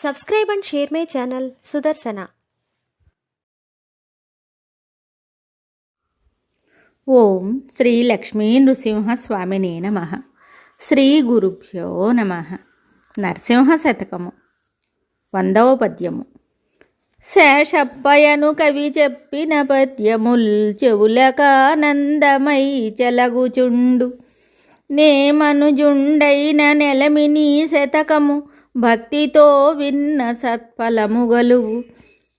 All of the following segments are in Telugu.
Subscribe and share my channel Sudarsana. ఓం శ్రీ లక్ష్మీ నృసింహస్వామినే నమః. శ్రీ గురుభ్యో నమః. నరసింహ శతకము 100వ పద్యము. శేషప్పయను కవి చెప్పిన పద్యముల్ చెవులకానందమై చెలగుచుండు. నేమనుజుండైన నెలమిని శతకము భక్తితో విన్న సత్ఫలము గలుగు.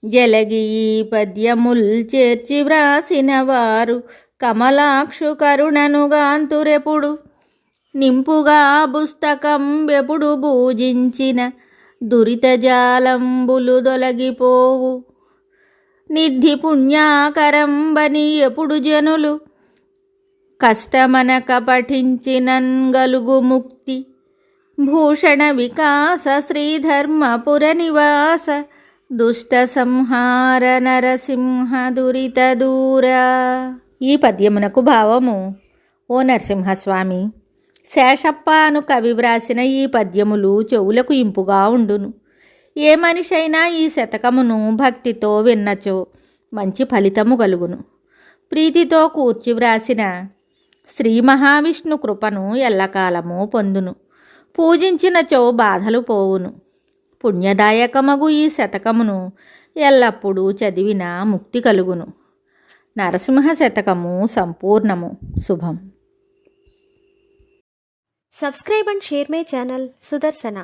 జలగి ఈ పద్యముల్ చేర్చి వ్రాసిన వారు కమలాక్షు కరుణనుగాంతురెప్పుడు. నింపుగా పుస్తకం ఎప్పుడు పూజించిన దురితజాలంబులు దొలగిపోవు. నిధి పుణ్యాకరంబని ఎప్పుడు జనులు కష్టమనక పఠించినన్ గలుగు ముక్తి. భూషణ వికాస శ్రీధర్మపుర నివాస దుష్ట సంహార నరసింహ దురిత దూరా. ఈ పద్యమునకు భావము: ఓ నరసింహస్వామి, శేషప్ప అను కవి వ్రాసిన ఈ పద్యములు చెవులకు ఇంపుగా ఉండును. ఏ మనిషి అయినా ఈ శతకమును భక్తితో విన్నచో మంచి ఫలితము కలుగును. ప్రీతితో కూర్చి వ్రాసిన శ్రీ మహావిష్ణు కృపను ఎల్లకాలము పొందును. పూజించినచో బాధలు పోవును. పుణ్యదాయకమగు ఈ శతకమును ఎల్లప్పుడూ చదివిన ముక్తి కలుగును. నరసింహ శతకము సంపూర్ణము. శుభం. Subscribe and share my channel Sudarsana.